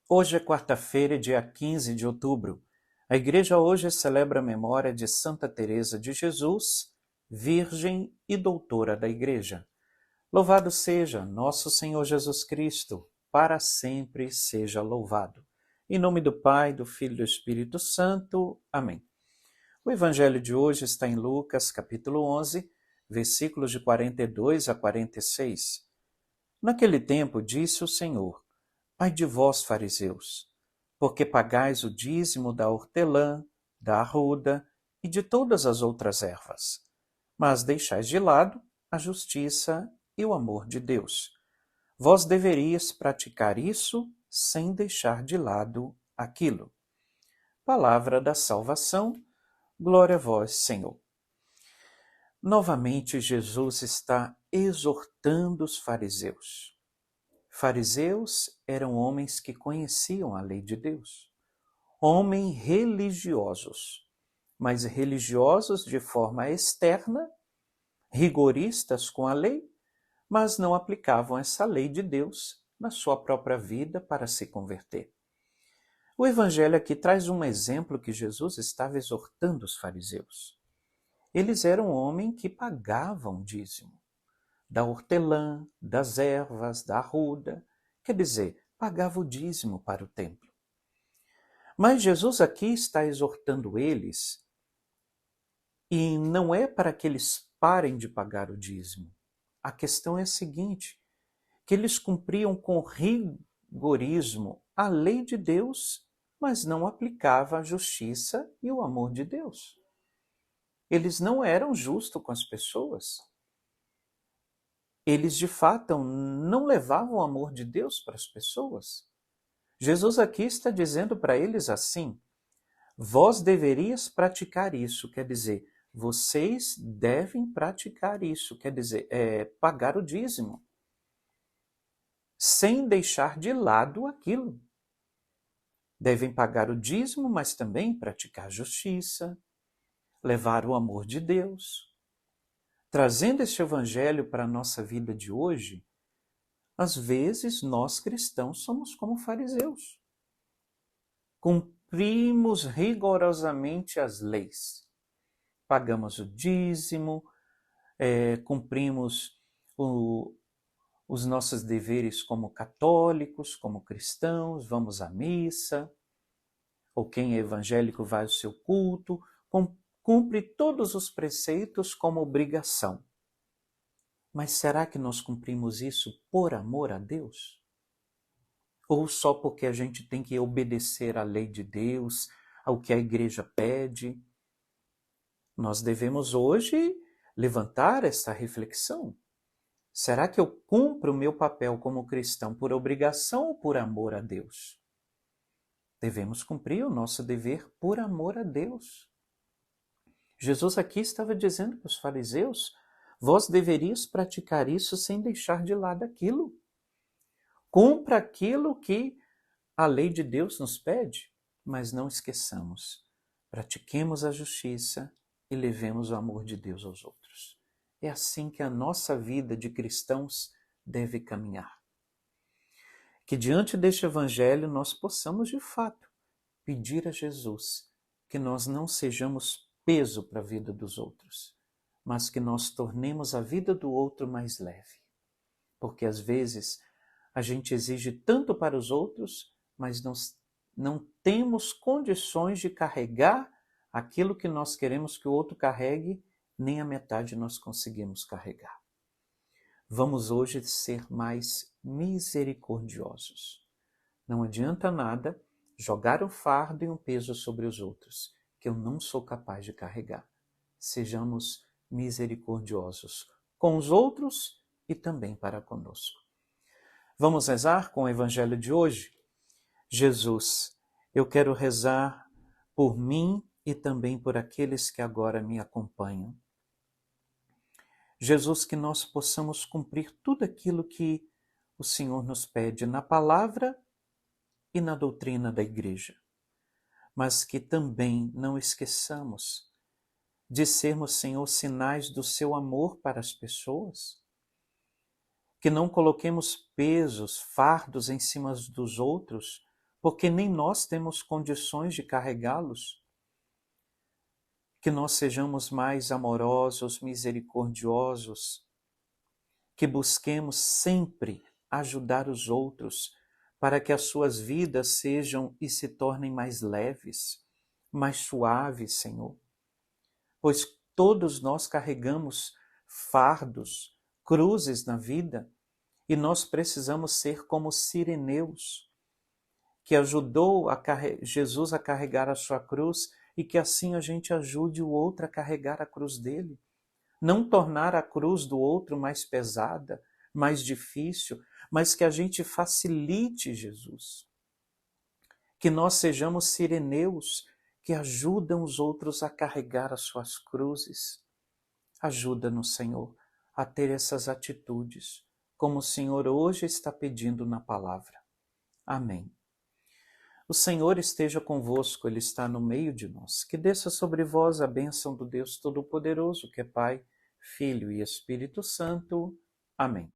Hoje é quarta-feira, dia 15 de outubro. A igreja hoje celebra a memória de Santa Teresa de Jesus, Virgem e Doutora da Igreja. Louvado seja nosso Senhor Jesus Cristo, para sempre seja louvado. Em nome do Pai, do Filho e do Espírito Santo. Amém. O evangelho de hoje está em Lucas, capítulo 11, versículos de 42 a 46. Naquele tempo disse o Senhor: Ai de vós, fariseus, porque pagais o dízimo da hortelã, da arruda e de todas as outras ervas, mas deixais de lado a justiça e o amor de Deus. Vós deverias praticar isso sem deixar de lado aquilo. Palavra da salvação, glória a vós, Senhor. Novamente, Jesus está exortando os fariseus. Fariseus eram homens que conheciam a lei de Deus, homens religiosos, mas religiosos de forma externa, rigoristas com a lei, mas não aplicavam essa lei de Deus na sua própria vida para se converter. O Evangelho aqui traz um exemplo que Jesus estava exortando os fariseus. Eles eram homens que pagavam dízimo da hortelã, das ervas, da arruda, quer dizer, pagava o dízimo para o templo. Mas Jesus aqui está exortando eles, e não é para que eles parem de pagar o dízimo. A questão é a seguinte, que eles cumpriam com rigorismo a lei de Deus, mas não aplicavam a justiça e o amor de Deus. Eles não eram justos com as pessoas. Eles, de fato, não levavam o amor de Deus para as pessoas. Jesus aqui está dizendo para eles assim: vós deverias praticar isso, quer dizer, vocês devem praticar isso, quer dizer, pagar o dízimo, sem deixar de lado aquilo. Devem pagar o dízimo, mas também praticar justiça, levar o amor de Deus. Trazendo este evangelho para a nossa vida de hoje, às vezes nós cristãos somos como fariseus. Cumprimos rigorosamente as leis. Pagamos o dízimo, cumprimos os nossos deveres como católicos, como cristãos, vamos à missa, ou quem é evangélico vai ao seu culto, cumpre todos os preceitos como obrigação. Mas será que nós cumprimos isso por amor a Deus? Ou só porque a gente tem que obedecer à lei de Deus, ao que a igreja pede? Nós devemos hoje levantar essa reflexão. Será que eu cumpro o meu papel como cristão por obrigação ou por amor a Deus? Devemos cumprir o nosso dever por amor a Deus. Jesus aqui estava dizendo para os fariseus: vós deverias praticar isso sem deixar de lado aquilo. Cumpra aquilo que a lei de Deus nos pede, mas não esqueçamos. Pratiquemos a justiça e levemos o amor de Deus aos outros. É assim que a nossa vida de cristãos deve caminhar. Que diante deste evangelho nós possamos, de fato, pedir a Jesus que nós não sejamos peso para a vida dos outros, mas que nós tornemos a vida do outro mais leve. Porque às vezes a gente exige tanto para os outros, mas não temos condições de carregar aquilo que nós queremos que o outro carregue, nem a metade nós conseguimos carregar. Vamos hoje ser mais misericordiosos. Não adianta nada jogar um fardo e um peso sobre os outros, que eu não sou capaz de carregar. Sejamos misericordiosos com os outros e também para conosco. Vamos rezar com o evangelho de hoje? Jesus, eu quero rezar por mim e também por aqueles que agora me acompanham. Jesus, que nós possamos cumprir tudo aquilo que o Senhor nos pede na palavra e na doutrina da igreja, mas que também não esqueçamos de sermos, Senhor, sinais do seu amor para as pessoas, que não coloquemos pesos, fardos em cima dos outros, porque nem nós temos condições de carregá-los. Que nós sejamos mais amorosos, misericordiosos, que busquemos sempre ajudar os outros para que as suas vidas sejam e se tornem mais leves, mais suaves, Senhor. Pois todos nós carregamos fardos, cruzes na vida, e nós precisamos ser como Sireneus, que ajudou Jesus a carregar a sua cruz e que assim a gente ajude o outro a carregar a cruz dele. Não tornar a cruz do outro mais pesada, mais difícil, mas que a gente facilite Jesus. Que nós sejamos sireneus que ajudam os outros a carregar as suas cruzes. Ajuda-nos, Senhor, a ter essas atitudes, como o Senhor hoje está pedindo na palavra. Amém. O Senhor esteja convosco, Ele está no meio de nós. Que desça sobre vós a bênção do Deus Todo-Poderoso, que é Pai, Filho e Espírito Santo. Amém.